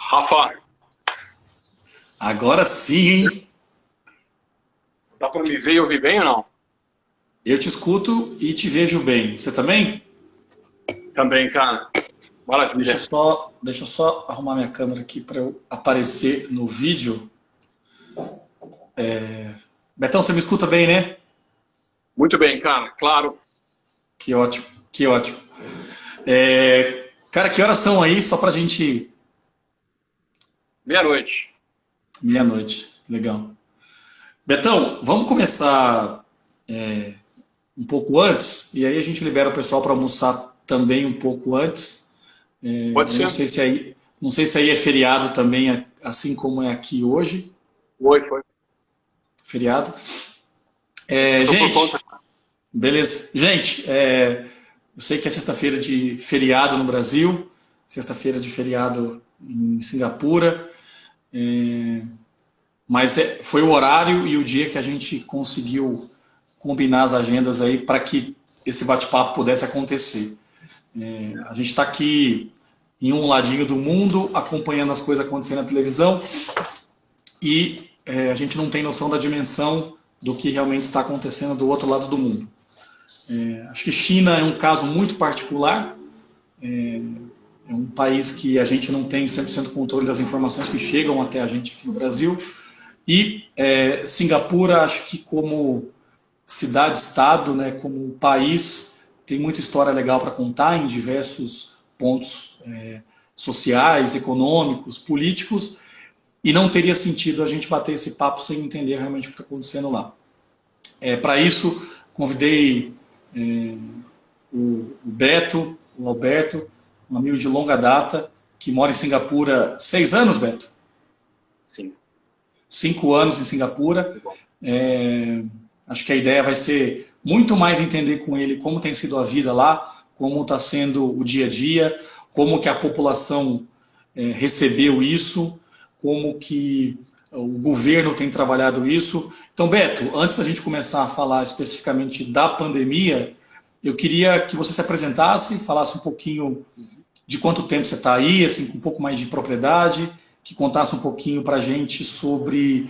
Rafa, Agora sim, hein? dá para me ver e ouvir bem ou não? Eu te escuto e te vejo bem. Você também? Também, cara. Maravilha. Deixa eu só arrumar minha câmera aqui para eu aparecer no vídeo. Betão, você me escuta bem, né? Muito bem, cara. Claro. Que ótimo, que ótimo. Cara, que horas são aí? Só pra gente. Meia-noite. Meia-noite. Legal. Betão, vamos começar um pouco antes, e aí a gente libera o pessoal para almoçar também um pouco antes. Pode Eu não ser? sei se aí, não sei se aí é feriado também, assim como é aqui hoje. Foi. Feriado. Eu tô por conta. Gente, beleza. Gente, eu sei que é sexta-feira de feriado no Brasil, sexta-feira de feriado em Singapura, mas foi o horário e o dia que a gente conseguiu combinar as agendas aí para que esse bate-papo pudesse acontecer. A gente está aqui em um ladinho do mundo, acompanhando as coisas acontecendo na televisão e a gente não tem noção da dimensão do que realmente está acontecendo do outro lado do mundo. Acho que China é um caso muito particular, é um país que a gente não tem 100% controle das informações que chegam até a gente aqui no Brasil. E Singapura, acho que como cidade-estado, né, como país, tem muita história legal para contar em diversos pontos sociais, econômicos, políticos, e não teria sentido a gente bater esse papo sem entender realmente o que está acontecendo lá. Para isso, convidei o Beto, o Alberto, um amigo de longa data, que mora em Singapura 6 anos, Beto? Sim. 5 anos em Singapura. Acho que a ideia vai ser muito mais entender com ele como tem sido a vida lá, como está sendo o dia a dia, como que a população recebeu isso, como que o governo tem trabalhado isso. Então, Beto, antes da gente começar a falar especificamente da pandemia, eu queria que você se apresentasse, falasse um pouquinho de quanto tempo você está aí, assim, com um pouco mais de propriedade, que contasse um pouquinho para a gente sobre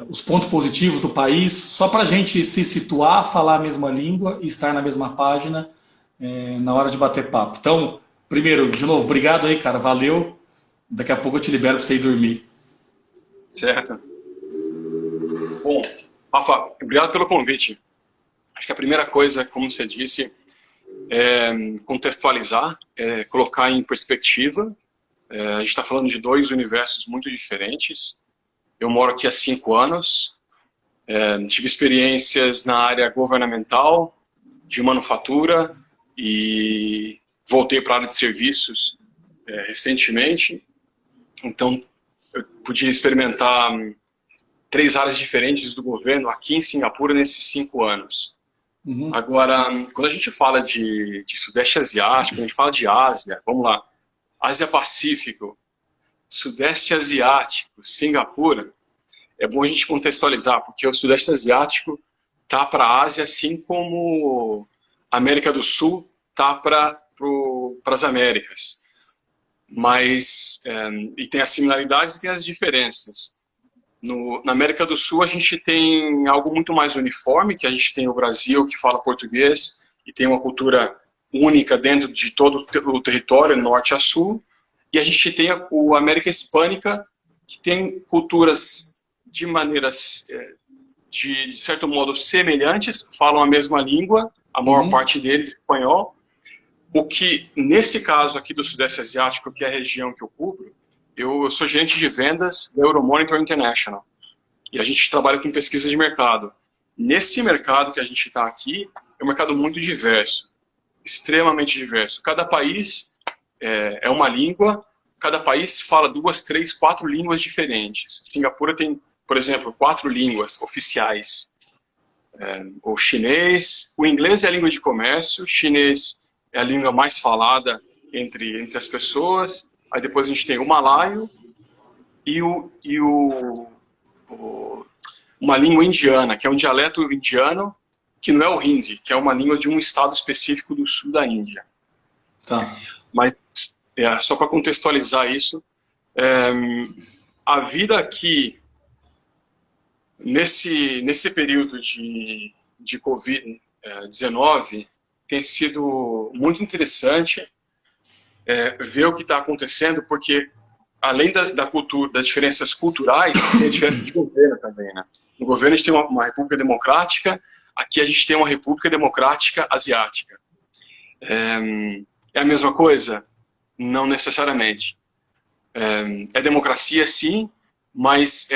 os pontos positivos do país, só para a gente se situar, falar a mesma língua e estar na mesma página na hora de bater papo. Então, primeiro, de novo, obrigado aí, cara, valeu. Daqui a pouco eu te libero para você ir dormir. Certo. Bom, Rafa, obrigado pelo convite. Acho que a primeira coisa, como você disse, é contextualizar, colocar em perspectiva. A gente está falando de dois universos muito diferentes. Eu moro aqui há 5 anos. Tive experiências na área governamental, de manufatura, e voltei para a área de serviços recentemente. Então, eu podia experimentar 3 áreas diferentes do governo aqui em Singapura nesses 5 anos. Uhum. Agora, quando a gente fala de Sudeste Asiático, quando a gente fala de Ásia, vamos lá, Ásia-Pacífico, Sudeste Asiático, Singapura, é bom a gente contextualizar, porque o Sudeste Asiático tá para a Ásia, assim como a América do Sul tá para as Américas. Mas, e tem as similaridades e tem as diferenças. Na América do Sul, a gente tem algo muito mais uniforme, que a gente tem o Brasil, que fala português, e tem uma cultura única dentro de todo o território, norte a sul. E a gente tem a América Hispânica, que tem culturas de maneiras, de certo modo, semelhantes, falam a mesma língua, a maior Uhum. parte deles espanhol. O que, nesse caso aqui do Sudeste Asiático, que é a região que eu cubro, eu sou gerente de vendas da Euromonitor International. E a gente trabalha com pesquisa de mercado. Nesse mercado que a gente está aqui, é um mercado muito diverso, extremamente diverso. Cada país é uma língua, cada país fala 2, 3, 4 línguas diferentes. Singapura tem, por exemplo, 4 línguas oficiais. O chinês, o inglês é a língua de comércio, o chinês é a língua mais falada entre as pessoas. Aí depois a gente tem o malaio e uma língua indiana, que é um dialeto indiano, que não é o hindi, que é uma língua de um estado específico do sul da Índia. Tá. Mas, só para contextualizar isso, É, a vida aqui, nesse período de Covid-19, tem sido muito interessante ver o que está acontecendo, porque além da cultura, das diferenças culturais, tem a diferença de governo também, né? No governo a gente tem uma república democrática, aqui a gente tem uma república democrática asiática. É a mesma coisa? Não necessariamente. É democracia, sim, mas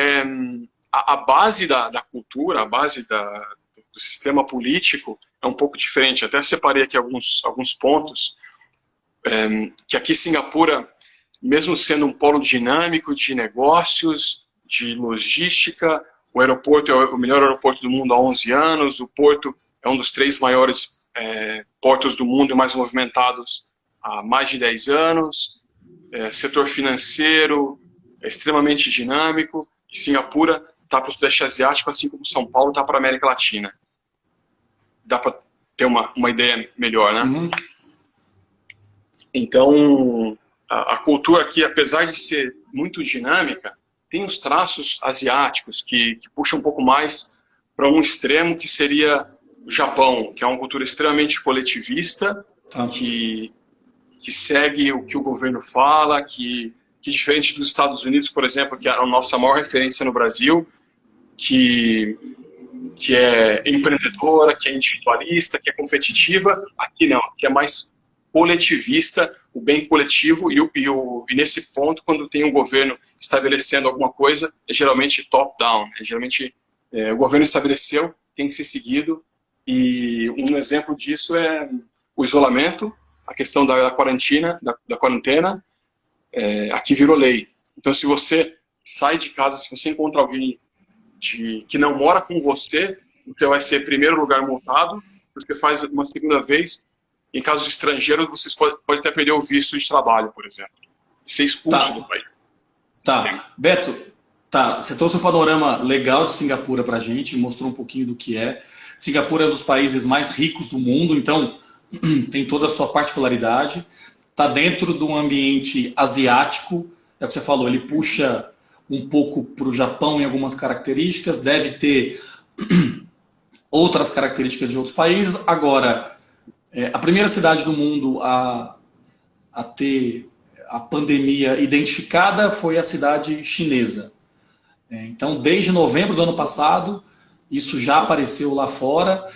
a base da cultura, a base do sistema político é um pouco diferente. Até separei aqui alguns pontos, que aqui Singapura, mesmo sendo um polo dinâmico de negócios, de logística, o aeroporto é o melhor aeroporto do mundo há 11 anos, o porto é um dos 3 maiores portos do mundo e mais movimentados há mais de 10 anos, setor financeiro é extremamente dinâmico, e Singapura está para o Sudeste Asiático, assim como São Paulo está para a América Latina. Dá para ter uma ideia melhor, né? Uhum. Então, a cultura aqui, apesar de ser muito dinâmica, tem os traços asiáticos que puxam um pouco mais para um extremo, que seria o Japão, que é uma cultura extremamente coletivista, que segue o que o governo fala, que diferente dos Estados Unidos, por exemplo, que é a nossa maior referência no Brasil, que é empreendedora, que é individualista, que é competitiva, aqui não, aqui é mais coletivista, o bem coletivo, e nesse ponto, quando tem um governo estabelecendo alguma coisa, é geralmente top-down, geralmente o governo estabeleceu, tem que ser seguido, e um exemplo disso é o isolamento, a questão da quarentena, aqui virou lei. Então, se você sai de casa, se você encontra alguém que não mora com você vai ser, em primeiro lugar, multado, porque faz uma segunda vez. Em casos estrangeiros, você pode até perder o visto de trabalho, por exemplo, e ser expulso do país. Tá. Beto, você trouxe um panorama legal de Singapura para a gente, mostrou um pouquinho do que é. Singapura é um dos países mais ricos do mundo, então tem toda a sua particularidade. Está dentro de um ambiente asiático, é o que você falou, ele puxa um pouco para o Japão em algumas características, deve ter outras características de outros países. Agora, a primeira cidade do mundo a ter a pandemia identificada foi a cidade chinesa. Então, desde novembro do ano passado, isso já apareceu lá fora.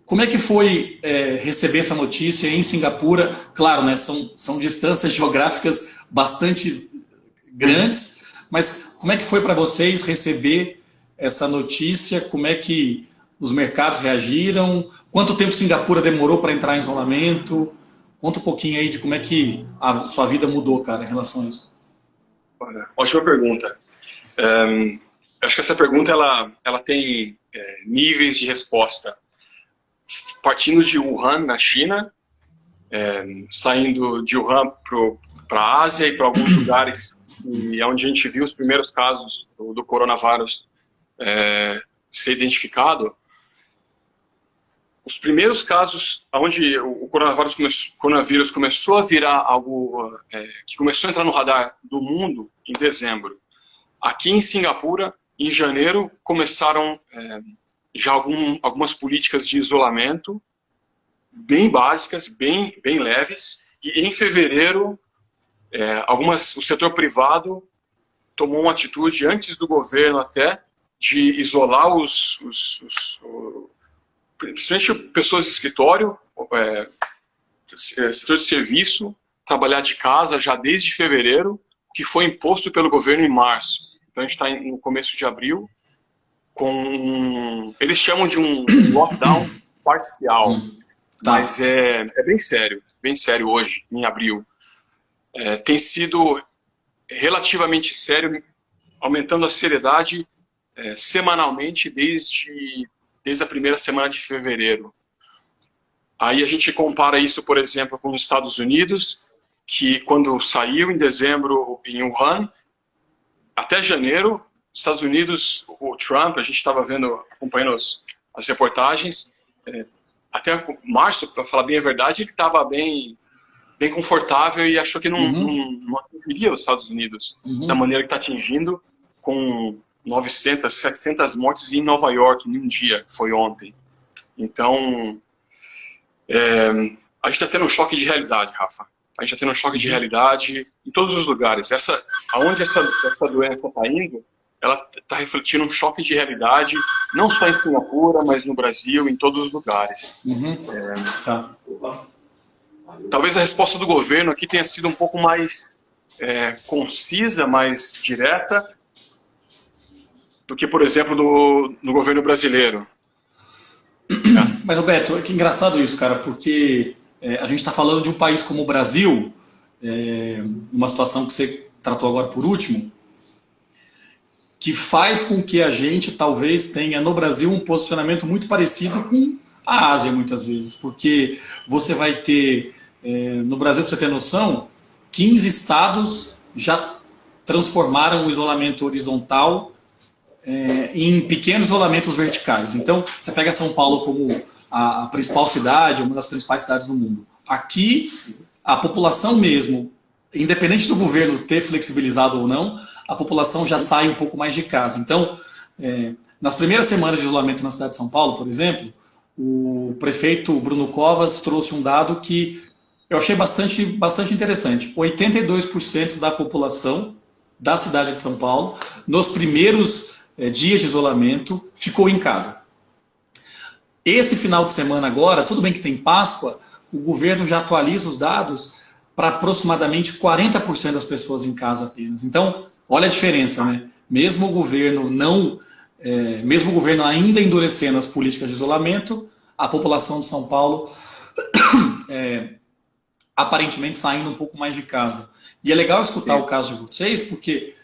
Como é que foi receber essa notícia em Singapura? Claro, né, são distâncias geográficas bastante grandes, mas como é que foi para vocês receber essa notícia? Como é que os mercados reagiram? Quanto tempo Singapura demorou para entrar em isolamento? Conta um pouquinho aí de como é que a sua vida mudou, cara, em relação a isso. Ótima pergunta. Acho que essa pergunta ela tem níveis de resposta. Partindo de Wuhan, na China, saindo de Wuhan para a Ásia e para alguns lugares onde a gente viu os primeiros casos do coronavírus ser identificado. Os primeiros casos onde o coronavírus começou a virar algo que começou a entrar no radar do mundo em dezembro. Aqui em Singapura, em janeiro, começaram já algumas políticas de isolamento bem básicas, bem leves, e em fevereiro o setor privado tomou uma atitude antes do governo até de isolar principalmente pessoas de escritório, setor de serviço, trabalhar de casa já desde fevereiro, que foi imposto pelo governo em março. Então a gente está no começo de abril, eles chamam de um lockdown parcial, mas é bem sério hoje, em abril. Tem sido relativamente sério, aumentando a seriedade semanalmente desde a primeira semana de fevereiro. Aí a gente compara isso, por exemplo, com os Estados Unidos, que quando saiu em dezembro em Wuhan, até janeiro, os Estados Unidos, o Trump, a gente estava acompanhando as reportagens, até março, para falar bem a verdade, ele estava bem bem confortável e achou que não atingiria os Estados Unidos da maneira que está atingindo, com 900, 700 mortes em Nova York em um dia, que foi ontem. Então, a gente está tendo um choque de realidade, Rafa. A gente está tendo um choque de realidade em todos os lugares. Aonde essa doença está indo, ela está refletindo um choque de realidade, não só em Singapura, mas no Brasil, em todos os lugares. Tá. Talvez a resposta do governo aqui tenha sido um pouco mais concisa, mais direta, do que, por exemplo, no governo brasileiro. Mas, Roberto, que engraçado isso, cara, porque a gente está falando de um país como o Brasil, uma situação que você tratou agora por último, que faz com que a gente talvez tenha no Brasil um posicionamento muito parecido com a Ásia, muitas vezes, porque você vai ter, no Brasil, para você ter noção, 15 estados já transformaram o isolamento horizontal em pequenos isolamentos verticais. Então, você pega São Paulo como a principal cidade, uma das principais cidades do mundo. Aqui, a população mesmo, independente do governo ter flexibilizado ou não, a população já sai um pouco mais de casa. Então, nas primeiras semanas de isolamento na cidade de São Paulo, por exemplo, o prefeito Bruno Covas trouxe um dado que eu achei bastante interessante. 82% da população da cidade de São Paulo, nos primeiros dias de isolamento, ficou em casa. Esse final de semana agora, tudo bem que tem Páscoa, o governo já atualiza os dados para aproximadamente 40% das pessoas em casa apenas. Então, olha a diferença, né? Mesmo o governo ainda endurecendo as políticas de isolamento, a população de São Paulo aparentemente saindo um pouco mais de casa. E é legal escutar o caso de vocês, porque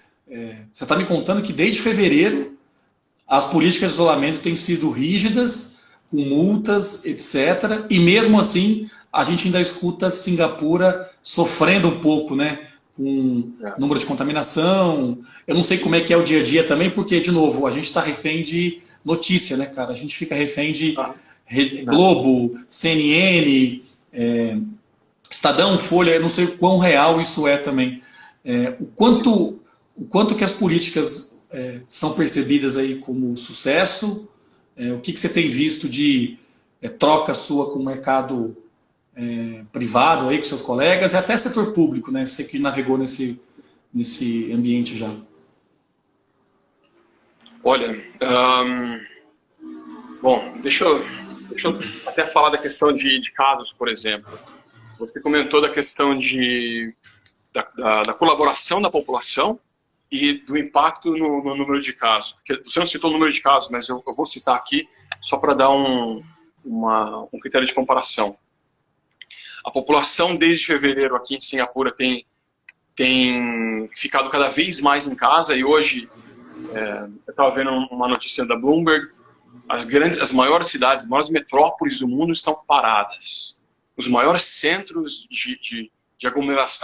você está me contando que desde fevereiro as políticas de isolamento têm sido rígidas, com multas, etc. E mesmo assim, a gente ainda escuta Singapura sofrendo um pouco, né? Com número de contaminação. Eu não sei como é que é o dia a dia também, porque, de novo, a gente está refém de notícia, né, cara? A gente fica refém de Globo, CNN, Estadão, Folha, eu não sei o quão real isso é também. O quanto que as políticas são percebidas aí como sucesso, o que você tem visto de troca sua com o mercado privado, aí, com seus colegas, e até setor público, né? Você que navegou nesse ambiente já. Olha, bom, deixa eu até falar da questão de casos, por exemplo. Você comentou da questão da colaboração da população e do impacto no número de casos. Você não citou o número de casos, mas eu vou citar aqui só para dar um critério de comparação. A população, desde fevereiro, aqui em Singapura, tem ficado cada vez mais em casa, e hoje, eu estava vendo uma notícia da Bloomberg, as maiores cidades, as maiores metrópoles do mundo estão paradas. Os maiores centros de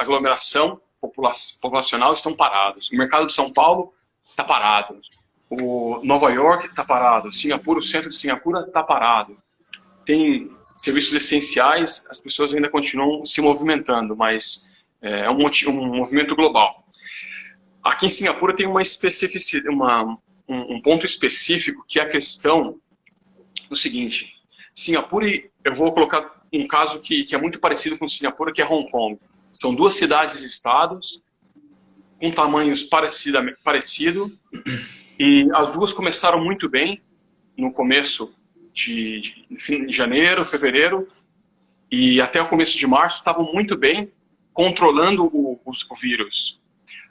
aglomeração populacional estão parados. O mercado de São Paulo está parado. O Nova York está parado. Singapura, o centro de Singapura está parado. Tem serviços essenciais, as pessoas ainda continuam se movimentando, mas é um movimento global. Aqui em Singapura tem uma especificidade, um ponto específico, que é a questão do seguinte. Singapura, eu vou colocar um caso que é muito parecido com Singapura, que é Hong Kong. São duas cidades-estados com tamanhos parecido, e as duas começaram muito bem no começo de janeiro, fevereiro, e até o começo de março estavam muito bem controlando o vírus.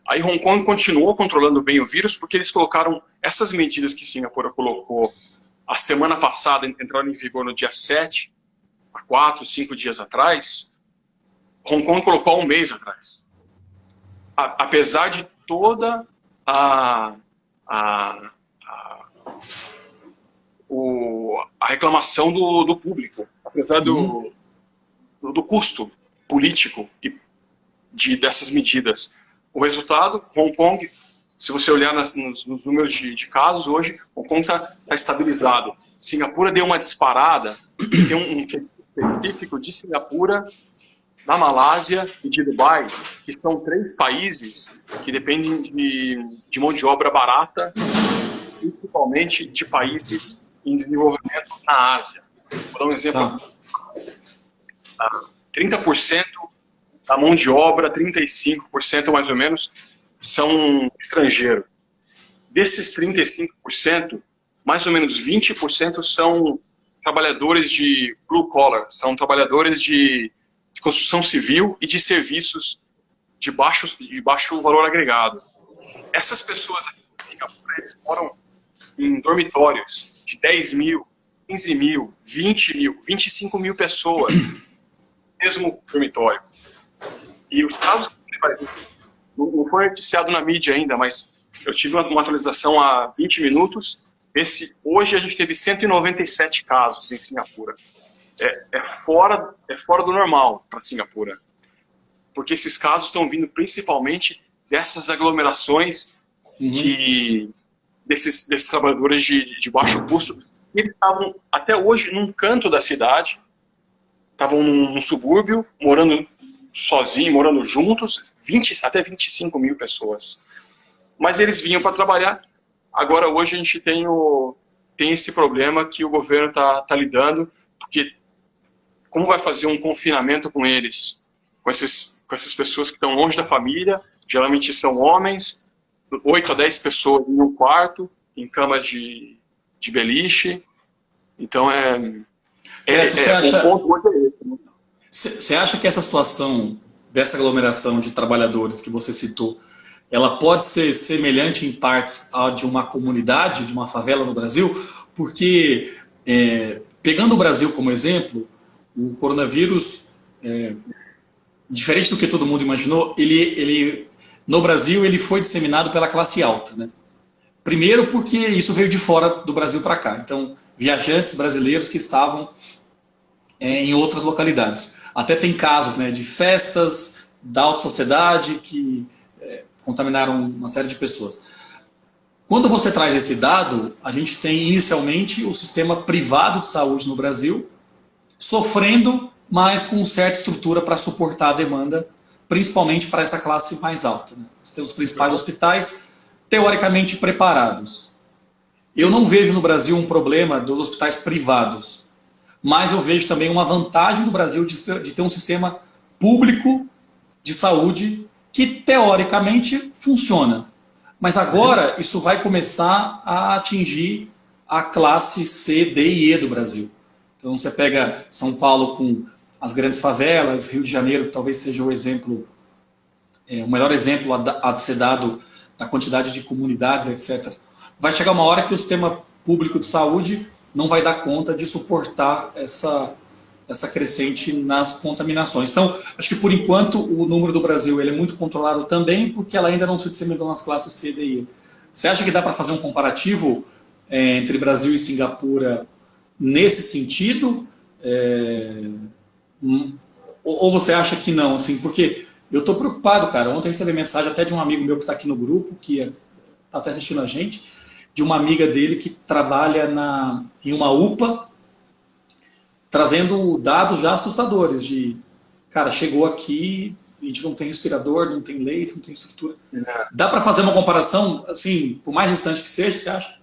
Aí Hong Kong continuou controlando bem o vírus porque eles colocaram essas medidas que Singapura colocou a semana passada, entraram em vigor no dia 7, há 4, 5 dias atrás. Hong Kong colocou há um mês atrás. Apesar de toda a reclamação do público, apesar do custo político dessas medidas. O resultado, Hong Kong, se você olhar nos números de casos hoje, Hong Kong está estabilizado. Singapura deu uma disparada, tem um específico de Singapura, da Malásia e de Dubai, que são 3 países que dependem de mão de obra barata, principalmente de países em desenvolvimento na Ásia. Vou dar um exemplo. Tá. 30% da mão de obra, 35% mais ou menos, são estrangeiros. Desses 35%, mais ou menos 20% são trabalhadores de blue collar, são trabalhadores de construção civil e de serviços de baixo valor agregado. Essas pessoas aqui em Singapura, eles moram em dormitórios de 10 mil, 15 mil, 20 mil, 25 mil pessoas, mesmo dormitório. E os casos que não foi noticiado na mídia ainda, mas eu tive uma atualização há 20 minutos. Hoje a gente teve 197 casos em Singapura. É fora do normal para Singapura. Porque esses casos estão vindo principalmente dessas aglomerações desses trabalhadores de baixo custo. Eles estavam até hoje num canto da cidade, estavam num subúrbio, morando sozinhos, morando juntos, até 25 mil pessoas. Mas eles vinham para trabalhar. Agora, hoje, a gente tem esse problema que o governo está lidando, porque como vai fazer um confinamento com eles, com essas pessoas que estão longe da família, geralmente são homens, 8 a 10 pessoas em um quarto, em cama de beliche. Então, o ponto hoje é esse, né? Você acha que essa situação dessa aglomeração de trabalhadores que você citou, ela pode ser semelhante em partes à de uma comunidade, de uma favela no Brasil? Porque, pegando o Brasil como exemplo, o coronavírus, diferente do que todo mundo imaginou, no Brasil ele foi disseminado pela classe alta, né? Primeiro porque isso veio de fora do Brasil para cá. Então, viajantes brasileiros que estavam em outras localidades. Até tem casos, né, de festas da alta sociedade que contaminaram uma série de pessoas. Quando você traz esse dado, a gente tem inicialmente o sistema privado de saúde no Brasil sofrendo, mas com certa estrutura para suportar a demanda, principalmente para essa classe mais alta, né? Você tem os principais hospitais teoricamente preparados. Eu não vejo no Brasil um problema dos hospitais privados, mas eu vejo também uma vantagem do Brasil de ter um sistema público de saúde que, teoricamente, funciona. Mas agora isso vai começar a atingir a classe C, D e E do Brasil. Então você pega São Paulo com as grandes favelas, Rio de Janeiro, que talvez seja o exemplo, o melhor exemplo a ser dado da quantidade de comunidades, etc. Vai chegar uma hora que o sistema público de saúde não vai dar conta de suportar essa crescente nas contaminações. Então, acho que por enquanto o número do Brasil ele é muito controlado também, porque ela ainda não se disseminou nas classes C, D e E. Você acha que dá para fazer um comparativo entre Brasil e Singapura nesse sentido? Ou você acha que não? Assim, porque eu estou preocupado, cara. Ontem eu recebi mensagem até de um amigo meu que está aqui no grupo, que está até assistindo a gente, de uma amiga dele que trabalha em uma UPA, trazendo dados já assustadores de, cara, chegou aqui, a gente não tem respirador, não tem leito, não tem estrutura. Dá para fazer uma comparação, assim, por mais distante que seja, você acha?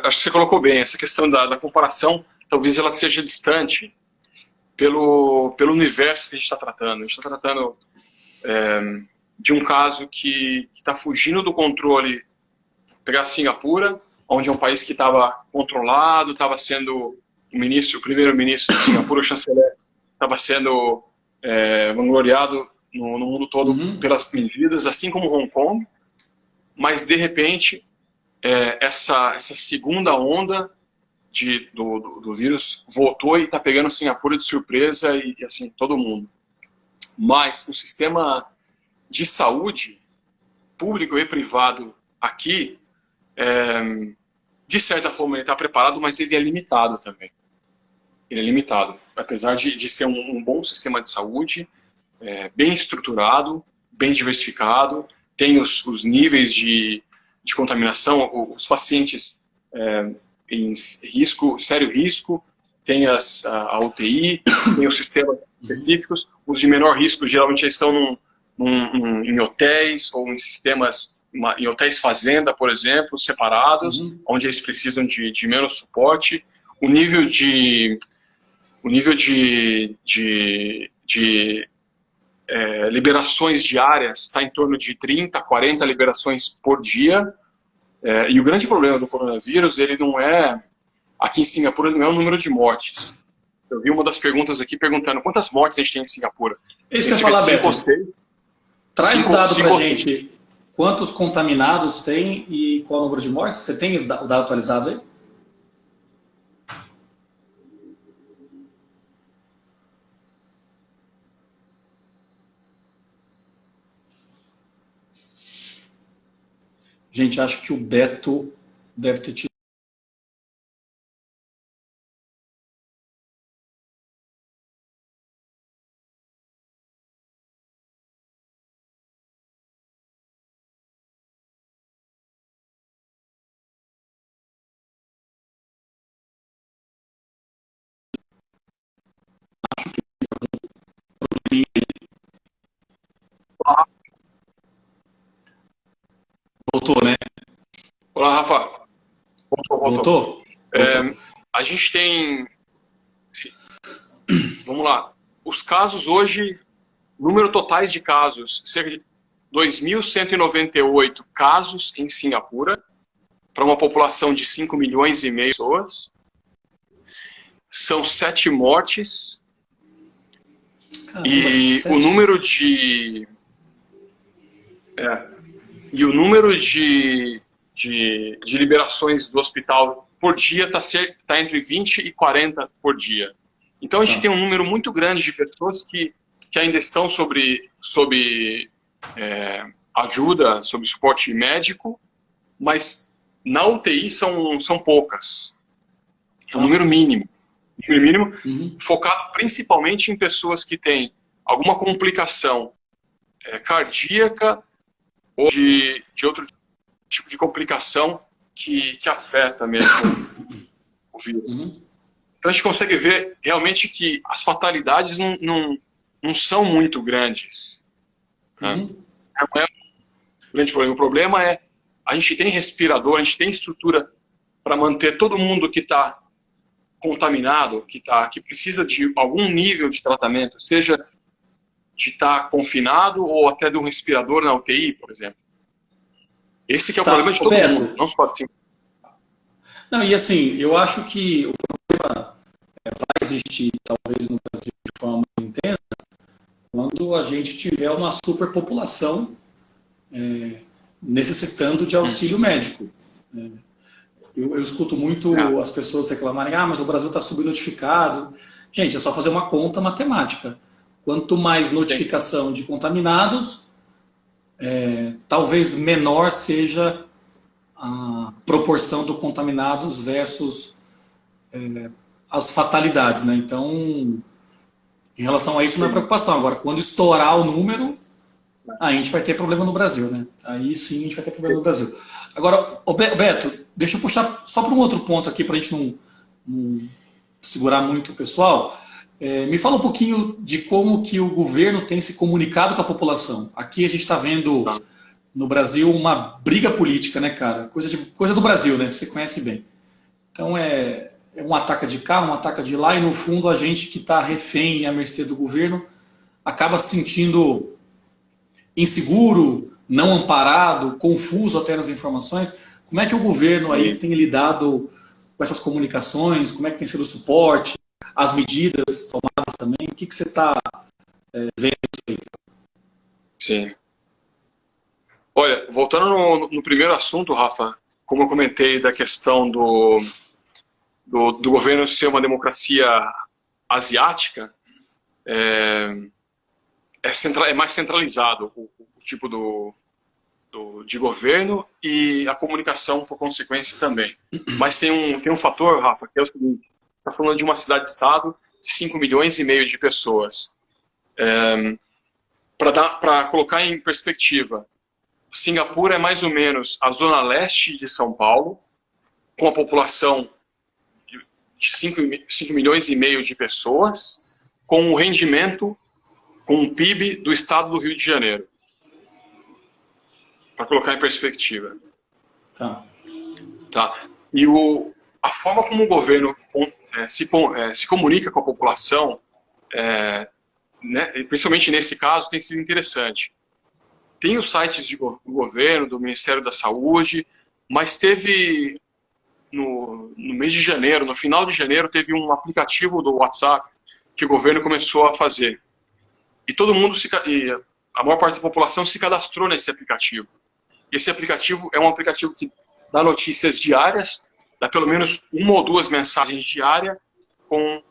Acho que você colocou bem, essa questão da comparação, talvez ela seja distante pelo universo que a gente está tratando. A gente está tratando de um caso que está fugindo do controle. Pegar Singapura, onde é um país que estava controlado, estava sendo o primeiro-ministro de Singapura, o chanceler, estava sendo vangloriado no mundo todo pelas medidas, assim como Hong Kong, mas de repente essa segunda onda do vírus voltou e está pegando Singapura de surpresa e assim, todo mundo. Mas o sistema de saúde, público e privado aqui, de certa forma ele está preparado, mas ele é limitado também. Ele é limitado. Apesar de ser um bom sistema de saúde, bem estruturado, bem diversificado, tem os níveis de contaminação, os pacientes em sério risco, tem a UTI, tem os sistemas específicos. Os de menor risco geralmente estão em hotéis ou em sistemas, em hotéis fazenda, por exemplo, separados, onde eles precisam de menos suporte. O nível de liberações diárias está em torno de 30, 40 liberações por dia. E o grande problema do coronavírus, ele não é, aqui em Singapura, não é o número de mortes. Eu vi uma das perguntas aqui perguntando quantas mortes a gente tem em Singapura. Isso que eu ia falar, Beto. Traz o dado para a gente. Quantos contaminados tem e qual o número de mortes? Você tem o dado atualizado aí? Gente, acho que o Beto deve ter tido. Voltou, né? Olá, Rafa. Voltou? A gente tem... Vamos lá. Os casos hoje, número totais de casos, cerca de 2.198 casos em Singapura, para uma população de 5 milhões e meio de pessoas. São 7 mortes. Caramba, E 7. o número de... E o número de liberações do hospital por dia está entre 20 e 40 por dia. Então a gente tem um número muito grande de pessoas que ainda estão sob ajuda, sob suporte médico, mas na UTI são poucas. É um número mínimo. Focado principalmente em pessoas que têm alguma complicação cardíaca ou de outro tipo de complicação que afeta mesmo o vírus. Então a gente consegue ver realmente que as fatalidades não são muito grandes. Não é um grande problema. O problema é a gente tem respirador, a gente tem estrutura para manter todo mundo que está contaminado, que precisa de algum nível de tratamento, seja de estar confinado ou até de um respirador na UTI, por exemplo. Esse que é o problema de todo mundo, não só assim. Não, e assim, eu acho que o problema vai existir, talvez, no Brasil de forma mais intensa, quando a gente tiver uma superpopulação necessitando de auxílio médico. Eu escuto muito as pessoas reclamarem, mas o Brasil está subnotificado. Gente, é só fazer uma conta matemática. Quanto mais notificação de contaminados, talvez menor seja a proporção do contaminados versus as fatalidades, né? Então, em relação a isso, não é preocupação. Agora, quando estourar o número, a gente vai ter problema no Brasil, né? Aí sim a gente vai ter problema no Brasil. Agora, Beto, deixa eu puxar só para um outro ponto aqui, para a gente não segurar muito o pessoal. Me fala um pouquinho de como que o governo tem se comunicado com a população. Aqui a gente está vendo no Brasil uma briga política, né, cara? Coisa do Brasil, né? Você conhece bem. Então é um ataque de cá, um ataque de lá, e no fundo a gente que está refém e à mercê do governo acaba se sentindo inseguro, não amparado, confuso até nas informações. Como é que o governo aí tem lidado com essas comunicações? Como é que tem sido o suporte? As medidas tomadas também? O que você está vendo aí? Sim. Olha, voltando no primeiro assunto, Rafa, como eu comentei da questão do governo ser uma democracia asiática, é mais centralizado o tipo de governo e a comunicação, por consequência, também. Mas tem um fator, Rafa, que é o seguinte: está falando de uma cidade-estado de 5 milhões e meio de pessoas. Para colocar em perspectiva, Singapura é mais ou menos a zona leste de São Paulo, com a população de 5 milhões e meio de pessoas com o rendimento, com o PIB do estado do Rio de Janeiro. Para colocar em perspectiva. Tá. Tá. E a forma como o governo se comunica com a população, né, principalmente nesse caso, tem sido interessante. Tem os sites do governo, do Ministério da Saúde, mas teve, no mês de janeiro, no final de janeiro, teve um aplicativo do WhatsApp que o governo começou a fazer. E todo mundo, a maior parte da população se cadastrou nesse aplicativo. E esse aplicativo é um aplicativo que dá notícias diárias, dá pelo menos 1 ou 2 mensagens diárias com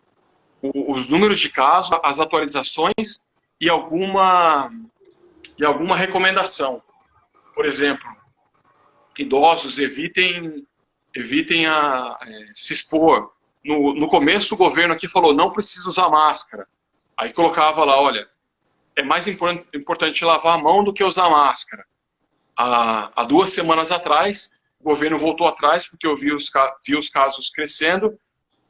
os números de casos, as atualizações e alguma recomendação. Por exemplo, idosos evitem se expor. No começo o governo aqui falou, não precisa usar máscara. Aí colocava lá, olha, é mais importante lavar a mão do que usar máscara. Há 2 semanas atrás, o governo voltou atrás porque eu vi os casos crescendo,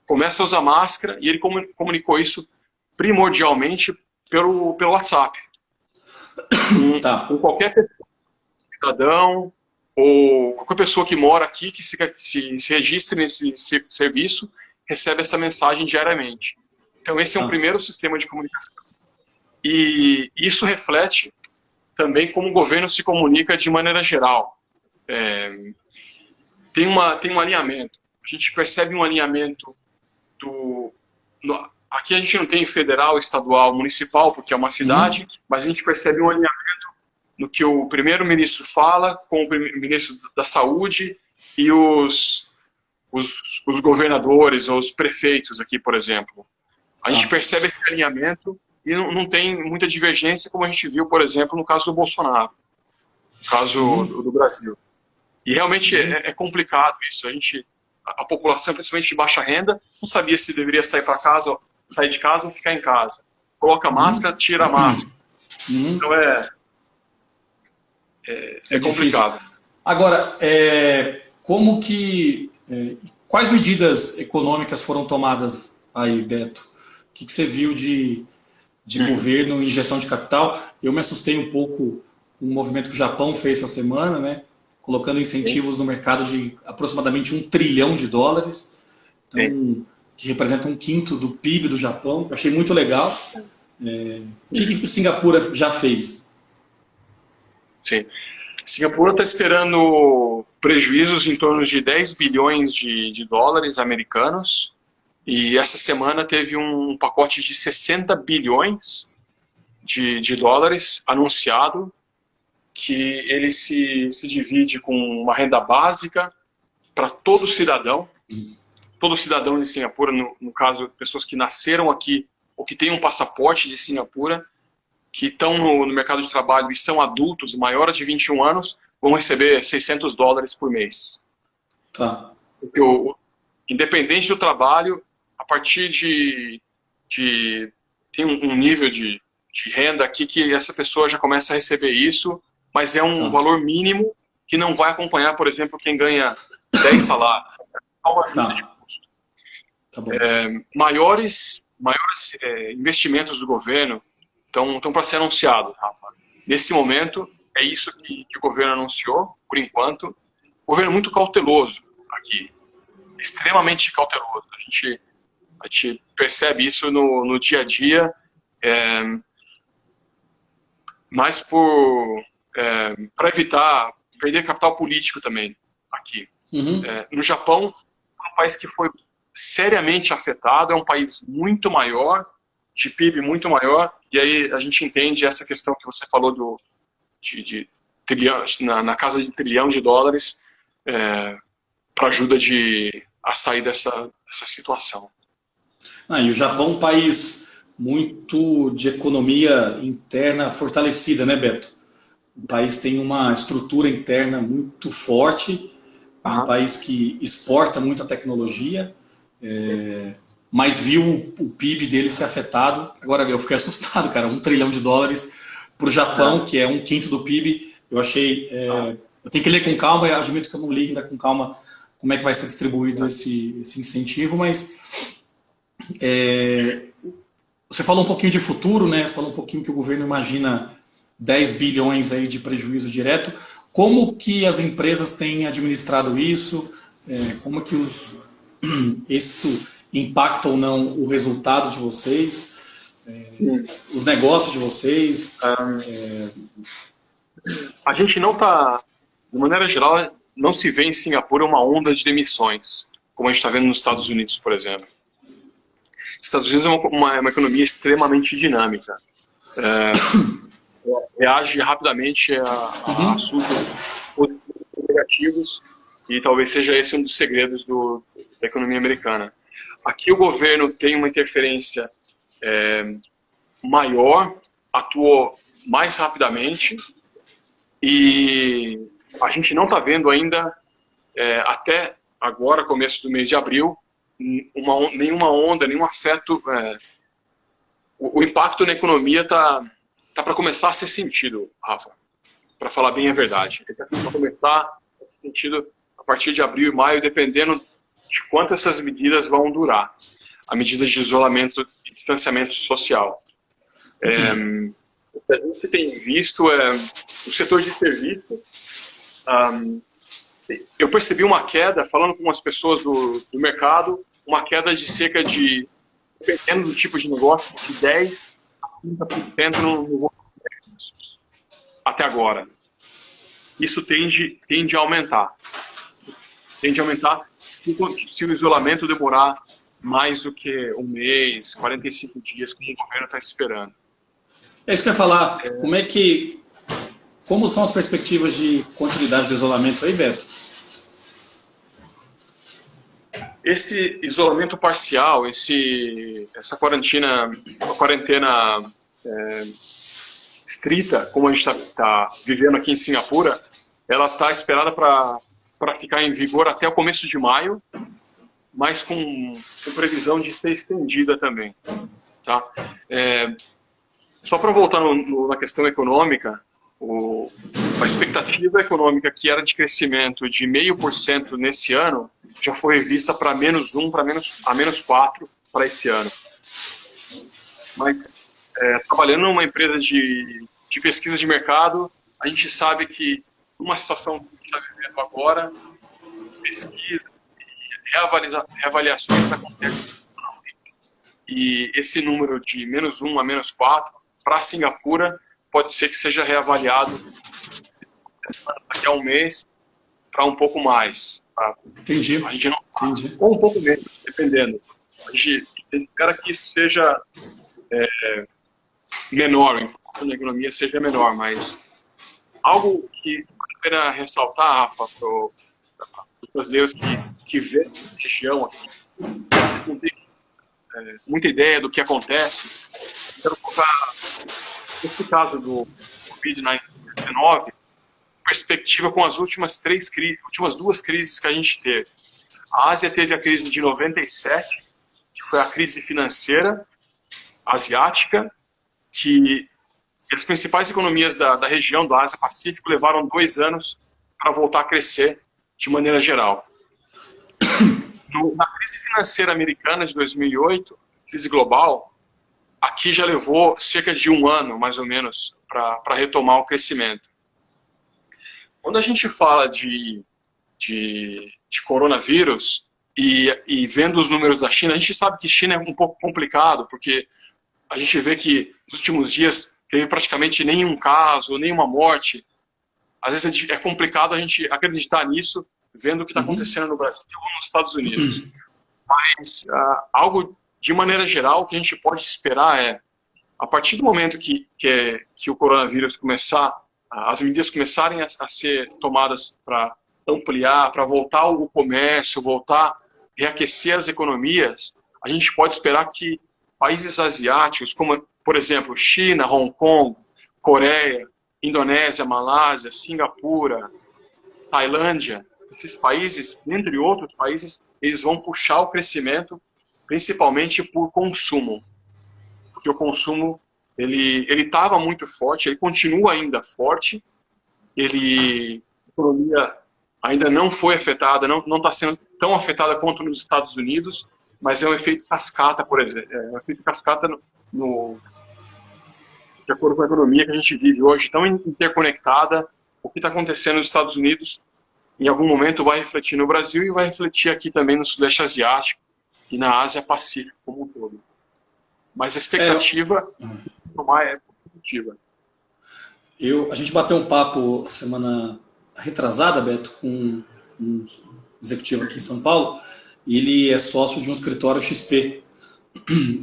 começa a usar máscara e ele comunicou isso primordialmente pelo WhatsApp. Tá. Com qualquer pessoa, cidadão ou qualquer pessoa que mora aqui, que se registre nesse serviço, recebe essa mensagem diariamente. Então esse é um primeiro sistema de comunicação. E isso reflete também como o governo se comunica de maneira geral. Tem um alinhamento. A gente percebe um alinhamento aqui a gente não tem federal, estadual, municipal, porque é uma cidade, mas a gente percebe um alinhamento no que o primeiro-ministro fala com o ministro da Saúde e os governadores ou os prefeitos aqui, por exemplo. A gente percebe esse alinhamento e não tem muita divergência, como a gente viu, por exemplo, no caso do Bolsonaro, no caso do Brasil. E realmente é complicado isso. A população, principalmente de baixa renda, não sabia se deveria sair de casa ou ficar em casa. Coloca a máscara, tira a máscara. Então é complicado. Agora, quais medidas econômicas foram tomadas aí, Beto? O que você viu de governo em gestão de capital? Eu me assustei um pouco com o movimento que o Japão fez essa semana, né? Colocando incentivos no mercado de aproximadamente $1 trilhão. Então, que representa 1/5 do PIB do Japão. Eu achei muito legal. O que Singapura já fez? Sim. Singapura está esperando prejuízos em torno de 10 bilhões de dólares americanos. E essa semana teve um pacote de 60 bilhões de dólares anunciado, que ele se divide com uma renda básica para todo cidadão. Todo cidadão de Singapura, no caso, pessoas que nasceram aqui ou que têm um passaporte de Singapura, que estão no mercado de trabalho e são adultos, maiores de 21 anos, vão receber $600 por mês. Tá. Porque independente do trabalho, a partir tem um nível de renda aqui que essa pessoa já começa a receber isso, mas é um valor mínimo que não vai acompanhar, por exemplo, quem ganha 10 salários. É uma ajuda de custo. Tá bom. Maiores investimentos do governo estão para ser anunciados, Rafa. Nesse momento, é isso que o governo anunciou, por enquanto. O governo é muito cauteloso aqui, extremamente cauteloso. A gente percebe isso no dia a dia, mas para evitar perder capital político também aqui. No Japão, é um país que foi seriamente afetado, é um país muito maior, de PIB muito maior, e aí a gente entende essa questão que você falou de trilhão, na casa de $1 trilhão para ajuda a sair dessa situação. E o Japão é um país muito de economia interna fortalecida, né, Beto? O país tem uma estrutura interna muito forte, um país que exporta muita tecnologia, mas viu o PIB dele ser afetado. Agora, eu fiquei assustado, cara, $1 trilhão para o Japão, que é 1/5 do PIB. Eu achei... eu tenho que ler com calma, eu admito que eu não li ainda com calma como é que vai ser distribuído esse incentivo, mas você falou um pouquinho de futuro, né? Você falou um pouquinho que o governo imagina 10 bilhões aí de prejuízo direto. Como que as empresas têm administrado isso? Como que isso impacta ou não o resultado de vocês? Os negócios de vocês? A gente não está, de maneira geral, não se vê em Singapura uma onda de demissões, como a gente está vendo nos Estados Unidos, por exemplo. Os Estados Unidos é uma economia extremamente dinâmica. Reage rapidamente a assuntos negativos, e talvez seja esse um dos segredos da economia americana. Aqui o governo tem uma interferência maior, atuou mais rapidamente, e a gente não está vendo ainda, até agora, começo do mês de abril, nenhuma onda, nenhum afeto. O impacto na economia está para começar a ser sentido, Rafa, para falar bem a verdade. Está para começar a ser sentido a partir de abril e maio, dependendo de quanto essas medidas vão durar. A medida de isolamento e distanciamento social. O que a gente tem visto é o setor de serviço. Eu percebi uma queda, falando com umas pessoas do mercado, uma queda de cerca de, dependendo do tipo de negócio, de 10% a 30% no volume de negócios, até agora. Isso tende a aumentar. Tende a aumentar se o isolamento demorar mais do que um mês, 45 dias, como o governo está esperando. É isso que eu ia falar. Como são as perspectivas de continuidade do isolamento aí, Beto? Esse isolamento parcial, essa quarentena estrita, como a gente está vivendo aqui em Singapura, ela está esperada para ficar em vigor até o começo de maio, mas com previsão de ser estendida também. Tá? Só para voltar na questão econômica, a expectativa econômica que era de crescimento de 0,5% nesse ano já foi revista para -1% a -4% para esse ano. Mas trabalhando numa empresa de pesquisa de mercado, a gente sabe que numa situação que a gente está vivendo agora, pesquisa e reavaliações acontecem. E esse número de -1% a -4% para Singapura pode ser que seja reavaliado daqui a um mês para um pouco mais. Tá? Entendi. A gente não, ou um pouco menos, dependendo. A gente espera que isso seja menor, o impacto na economia seja menor, mas algo que vale a pena ressaltar, Rafa, para os brasileiros que vêem a região aqui, não tem muita ideia do que acontece. Quero colocar, nesse caso do Covid-19, perspectiva com as últimas duas crises que a gente teve. A Ásia teve a crise de 97, que foi a crise financeira asiática, que as principais economias da região do Ásia-Pacífico levaram 2 anos para voltar a crescer de maneira geral. Na crise financeira americana de 2008, crise global, aqui já levou cerca de 1 ano, mais ou menos, para retomar o crescimento. Quando a gente fala de coronavírus e vendo os números da China, a gente sabe que China é um pouco complicado, porque a gente vê que nos últimos dias teve praticamente nenhum caso, nenhuma morte. Às vezes é complicado a gente acreditar nisso, vendo o que está acontecendo no Brasil ou nos Estados Unidos. Mas algo, de maneira geral, que a gente pode esperar a partir do momento que o coronavírus as medidas começarem a ser tomadas para ampliar, para voltar o comércio, voltar a reaquecer as economias, a gente pode esperar que países asiáticos, como, por exemplo, China, Hong Kong, Coreia, Indonésia, Malásia, Singapura, Tailândia, esses países, entre outros países, eles vão puxar o crescimento, principalmente por consumo. Porque o consumo, ele estava muito forte, ele continua ainda forte, a economia ainda não foi afetada, não está sendo tão afetada quanto nos Estados Unidos, mas é um efeito cascata, por exemplo. É um efeito cascata de acordo com a economia que a gente vive hoje, tão interconectada. O que está acontecendo nos Estados Unidos, em algum momento, vai refletir no Brasil e vai refletir aqui também no Sudeste Asiático e na Ásia Pacífico como um todo. Mas a expectativa é positiva. A gente bateu um papo semana retrasada, Beto, com um executivo aqui em São Paulo, e ele é sócio de um escritório XP.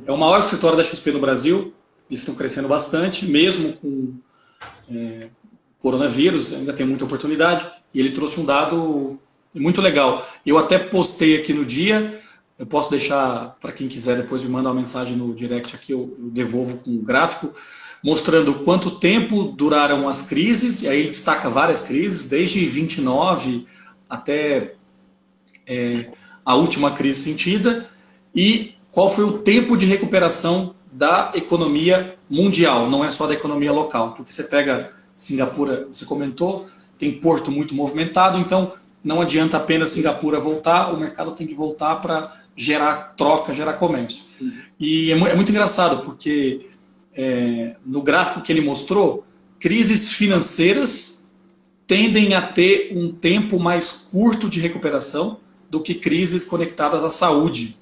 É o maior escritório da XP no Brasil, eles estão crescendo bastante, mesmo com coronavírus, ainda tem muita oportunidade, e ele trouxe um dado muito legal. Eu até postei aqui no dia, eu posso deixar para quem quiser depois me mandar uma mensagem no direct aqui, eu devolvo com um gráfico, mostrando quanto tempo duraram as crises, e aí ele destaca várias crises, desde 29 até a última crise sentida, e qual foi o tempo de recuperação da economia mundial, não é só da economia local, porque você pega Singapura, você comentou, tem porto muito movimentado, então não adianta apenas Singapura voltar, o mercado tem que voltar para gerar troca, gerar comércio. E é muito engraçado, porque no gráfico que ele mostrou, crises financeiras tendem a ter um tempo mais curto de recuperação do que crises conectadas à saúde,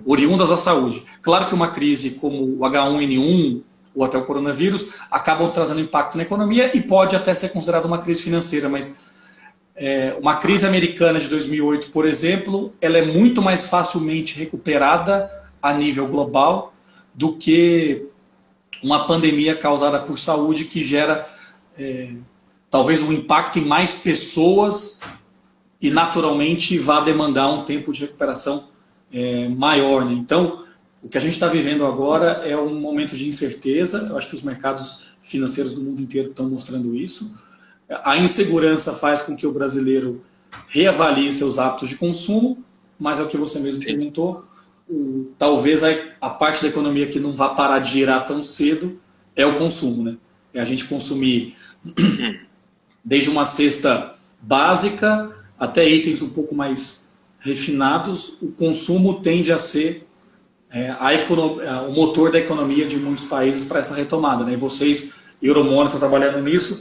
oriundas à saúde. Claro que uma crise como o H1N1 ou até o coronavírus acabam trazendo impacto na economia e pode até ser considerada uma crise financeira, mas uma crise americana de 2008, por exemplo, ela é muito mais facilmente recuperada a nível global do que uma pandemia causada por saúde que gera talvez um impacto em mais pessoas e naturalmente vá demandar um tempo de recuperação maior, né? Então, o que a gente está vivendo agora é um momento de incerteza. Eu acho que os mercados financeiros do mundo inteiro estão mostrando isso. A insegurança faz com que o brasileiro reavalie seus hábitos de consumo, mas é o que você mesmo comentou. Talvez a parte da economia que não vai parar de girar tão cedo é o consumo, né? É a gente consumir desde uma cesta básica até itens um pouco mais refinados. O consumo tende a ser o motor da economia de muitos países para essa retomada, né? E vocês, Euromonitor, trabalhando nisso,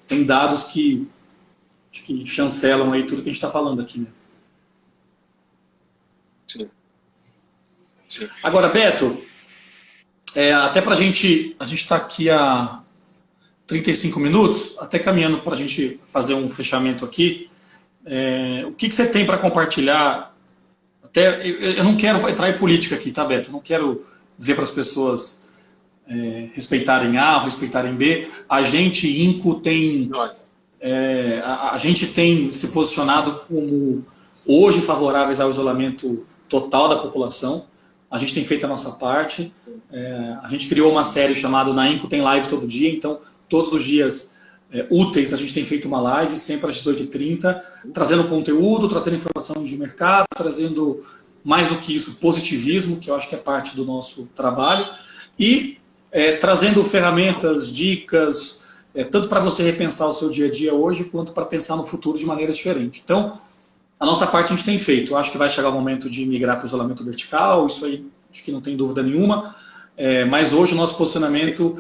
tem dados que chancelam aí tudo que a gente está falando aqui, né? Sim. Agora, Beto, até para a gente está aqui há 35 minutos, até caminhando para a gente fazer um fechamento aqui. O que você tem para compartilhar? Eu não quero entrar em política aqui, tá, Beto? Eu não quero dizer para as pessoas respeitarem A ou respeitarem B. A gente, INCO, a gente tem se posicionado como hoje favoráveis ao isolamento total da população. A gente tem feito a nossa parte. A gente criou uma série chamada Na INCO Tem Live Todo Dia, então todos os dias úteis a gente tem feito uma live, sempre às 18h30, trazendo conteúdo, trazendo informação de mercado, trazendo mais do que isso, positivismo, que eu acho que é parte do nosso trabalho, e trazendo ferramentas, dicas, tanto para você repensar o seu dia a dia hoje, quanto para pensar no futuro de maneira diferente. Então, a nossa parte a gente tem feito. Eu acho que vai chegar o momento de migrar para o isolamento vertical, isso aí acho que não tem dúvida nenhuma, mas hoje o nosso posicionamento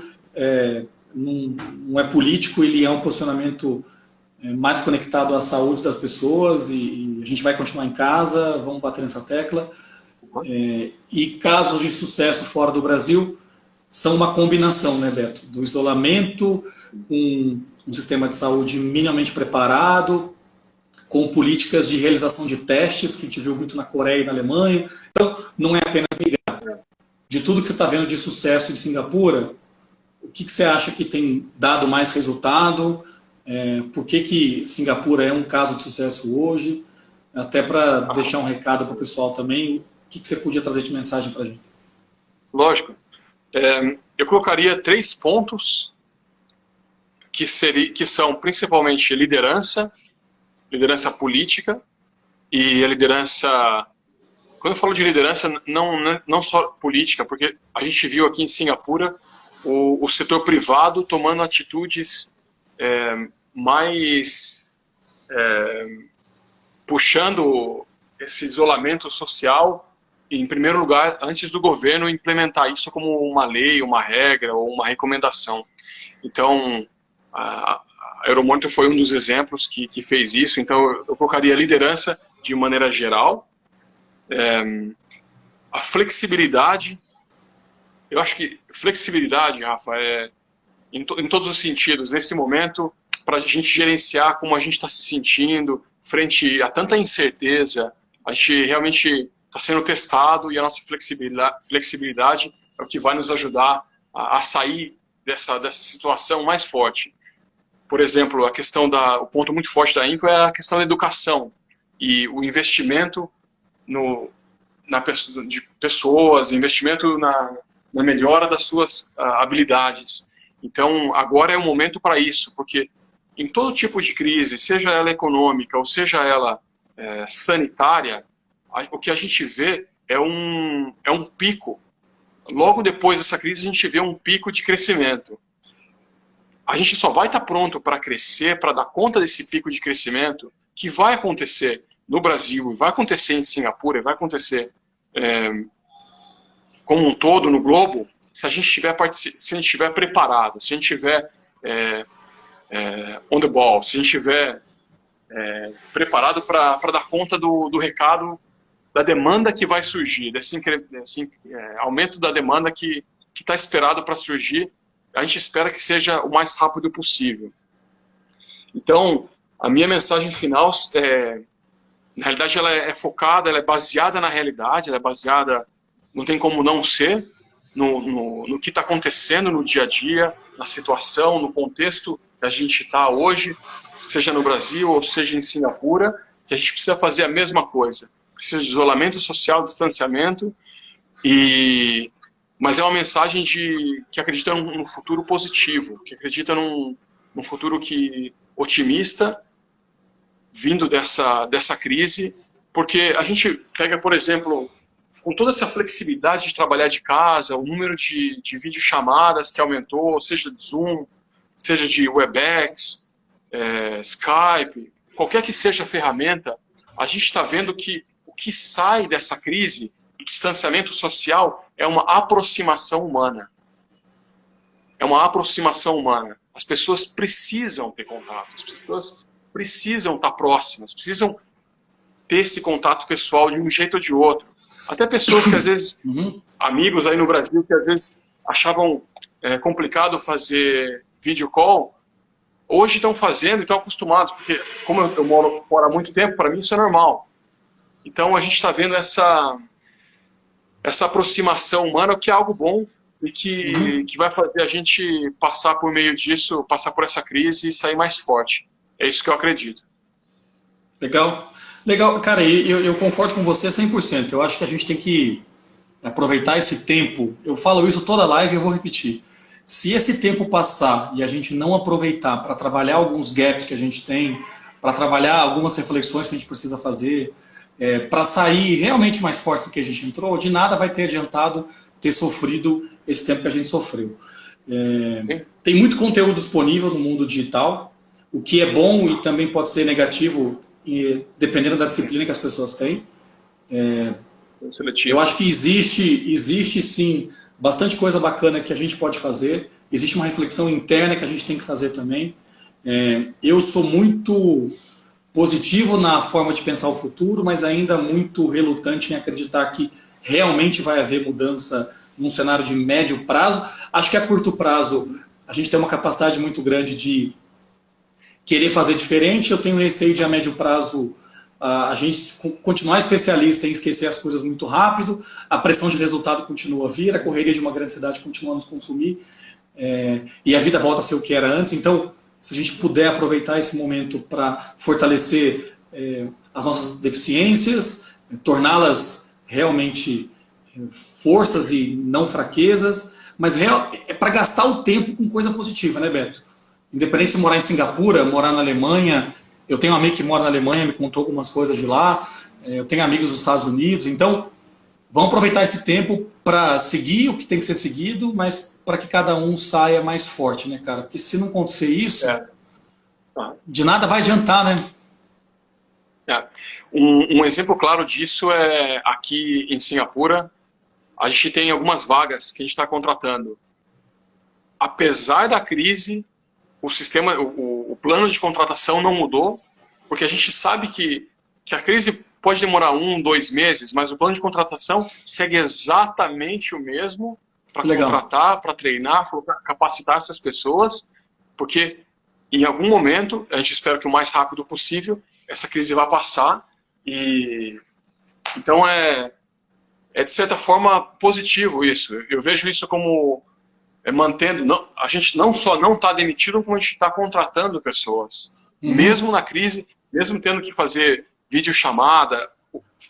não é político, ele é um posicionamento mais conectado à saúde das pessoas, e a gente vai continuar em casa, vamos bater nessa tecla. E casos de sucesso fora do Brasil são uma combinação, né, Beto? Do isolamento, com um sistema de saúde minimamente preparado, com políticas de realização de testes, que a gente viu muito na Coreia e na Alemanha. Então, não é apenas migrar. De tudo que você está vendo de sucesso em Singapura, o que você acha que tem dado mais resultado? Por que Singapura é um caso de sucesso hoje? Até para deixar um recado para o pessoal também, o que você podia trazer de mensagem para a gente? Lógico. Eu colocaria 3 pontos que são principalmente liderança política e a liderança... Quando eu falo de liderança, não só política, porque a gente viu aqui em Singapura o setor privado tomando atitudes mais puxando esse isolamento social, em primeiro lugar, antes do governo implementar isso como uma lei, uma regra ou uma recomendação. Então, a Euromonitor foi um dos exemplos que fez isso. Então, eu colocaria a liderança de maneira geral, a flexibilidade. Eu acho que flexibilidade, Rafa, em todos os sentidos, nesse momento, para a gente gerenciar como a gente está se sentindo frente a tanta incerteza. A gente realmente está sendo testado e a nossa flexibilidade é o que vai nos ajudar a sair dessa situação mais forte. Por exemplo, o ponto muito forte da INCO é a questão da educação e o investimento de pessoas, investimento na melhora das suas habilidades. Então, agora é o momento para isso, porque em todo tipo de crise, seja ela econômica ou seja ela sanitária, o que a gente vê é um pico. Logo depois dessa crise, a gente vê um pico de crescimento. A gente só vai estar pronto para crescer, para dar conta desse pico de crescimento, que vai acontecer no Brasil, vai acontecer em Singapura, vai acontecer como um todo no globo, se a gente estiver preparado, se a gente estiver on the ball, se a gente estiver preparado para dar conta do recado, da demanda que vai surgir, desse aumento da demanda que está esperado para surgir. A gente espera que seja o mais rápido possível. Então, a minha mensagem final, na realidade, ela é focada, ela é baseada na realidade, ela é baseada, não tem como não ser, no que está acontecendo no dia a dia, na situação, no contexto que a gente está hoje, seja no Brasil ou seja em Singapura, que a gente precisa fazer a mesma coisa. Precisa de isolamento social, distanciamento, mas é uma mensagem que acredita num futuro positivo, que acredita num futuro otimista, vindo dessa crise, porque a gente pega, por exemplo, com toda essa flexibilidade de trabalhar de casa, o número de videochamadas que aumentou, seja de Zoom, seja de Webex, Skype, qualquer que seja a ferramenta, a gente está vendo que o que sai dessa crise, do distanciamento social, é uma aproximação humana. É uma aproximação humana. As pessoas precisam ter contato, as pessoas precisam estar próximas, precisam ter esse contato pessoal de um jeito ou de outro. Até pessoas que às vezes, amigos aí no Brasil, que às vezes achavam complicado fazer video call, hoje estão fazendo e estão acostumados, porque como eu moro fora há muito tempo, para mim isso é normal. Então a gente está vendo essa aproximação humana, que é algo bom e que vai fazer a gente passar por meio disso, passar por essa crise e sair mais forte. É isso que eu acredito. Legal. Legal, cara, eu concordo com você 100%. Eu acho que a gente tem que aproveitar esse tempo. Eu falo isso toda live e eu vou repetir. Se esse tempo passar e a gente não aproveitar para trabalhar alguns gaps que a gente tem, para trabalhar algumas reflexões que a gente precisa fazer, para sair realmente mais forte do que a gente entrou, de nada vai ter adiantado ter sofrido esse tempo que a gente sofreu. Tem muito conteúdo disponível no mundo digital, o que é bom e também pode ser negativo, dependendo da disciplina que as pessoas têm. Eu acho que existe sim bastante coisa bacana que a gente pode fazer, existe uma reflexão interna que a gente tem que fazer também. Eu sou muito positivo na forma de pensar o futuro, mas ainda muito relutante em acreditar que realmente vai haver mudança num cenário de médio prazo. Acho que a curto prazo a gente tem uma capacidade muito grande de querer fazer diferente. Eu tenho receio de a médio prazo a gente continuar especialista em esquecer as coisas muito rápido, a pressão de resultado continua a vir, a correria de uma grande cidade continua a nos consumir, e a vida volta a ser o que era antes. Então, se a gente puder aproveitar esse momento para fortalecer as nossas deficiências, torná-las realmente forças e não fraquezas, mas é para gastar o tempo com coisa positiva, né, Beto? Independente de morar em Singapura, morar na Alemanha, eu tenho um amigo que mora na Alemanha, me contou algumas coisas de lá, eu tenho amigos dos Estados Unidos, então vamos aproveitar esse tempo para seguir o que tem que ser seguido, mas para que cada um saia mais forte, né, cara? Porque se não acontecer isso, de nada vai adiantar, né? É. Um exemplo claro disso é aqui em Singapura, a gente tem algumas vagas que a gente está contratando. Apesar da crise, o sistema, o plano de contratação não mudou, porque a gente sabe que a crise pode demorar 1, 2 meses, mas o plano de contratação segue exatamente o mesmo para contratar, para treinar, para capacitar essas pessoas, porque em algum momento, a gente espera que o mais rápido possível, essa crise vai passar. E então é de certa forma positivo isso. Eu vejo isso como mantendo, a gente não só não está demitindo, como a gente está contratando pessoas. Mesmo na crise, mesmo tendo que fazer videochamada,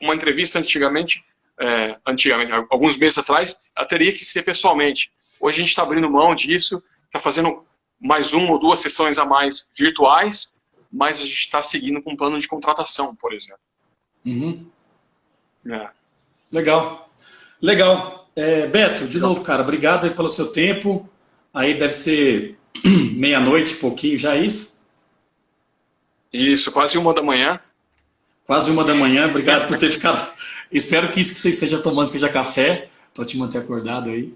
uma entrevista antigamente, alguns meses atrás, ela teria que ser pessoalmente. Hoje a gente está abrindo mão disso, está fazendo mais 1 ou 2 sessões a mais virtuais, mas a gente está seguindo com um plano de contratação, por exemplo. Legal. Legal. Beto, de novo, cara, obrigado aí pelo seu tempo. Aí deve ser meia-noite, pouquinho já, é isso? Isso, quase 1 da manhã. Quase 1 da manhã, obrigado por ter ficado. Espero que isso que você esteja tomando seja café, para te manter acordado aí.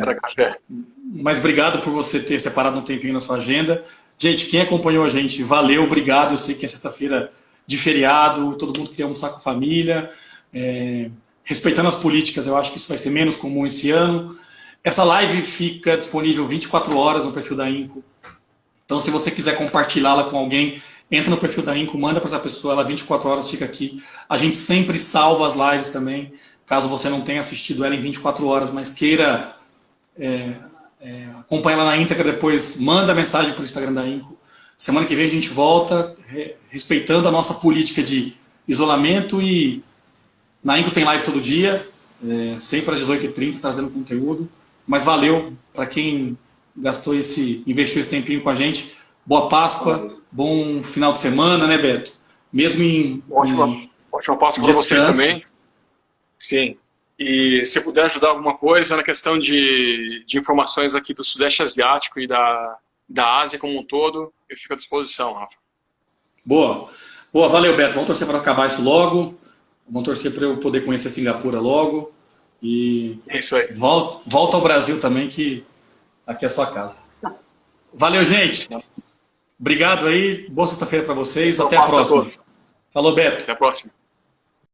Era café. Mas obrigado por você ter separado um tempinho na sua agenda. Gente, quem acompanhou a gente, valeu, obrigado. Eu sei que é sexta-feira de feriado, todo mundo queria almoçar com a família. Respeitando as políticas, eu acho que isso vai ser menos comum esse ano. Essa live fica disponível 24 horas no perfil da Inco. Então, se você quiser compartilhá-la com alguém, entra no perfil da Inco, manda para essa pessoa, ela 24 horas fica aqui. A gente sempre salva as lives também, caso você não tenha assistido ela em 24 horas, mas queira acompanhar ela na íntegra depois, manda mensagem para o Instagram da Inco. Semana que vem a gente volta, respeitando a nossa política de isolamento, e na Inco tem live todo dia, sempre às 18h30, trazendo conteúdo. Mas valeu para quem investiu esse tempinho com a gente. Boa Páscoa, bom final de semana, né, Beto? Mesmo ótima Páscoa para vocês também. Sim. E se puder ajudar alguma coisa na questão de informações aqui do Sudeste Asiático e da Ásia como um todo, eu fico à disposição, Rafa. Boa. Boa, valeu, Beto. Vamos torcer para acabar isso logo. Vamos torcer para eu poder conhecer Singapura logo. E é isso aí. Volta ao Brasil também, que aqui é a sua casa. Valeu, gente. Obrigado aí. Boa sexta-feira para vocês. Até a próxima. Falou, Beto. Até a próxima.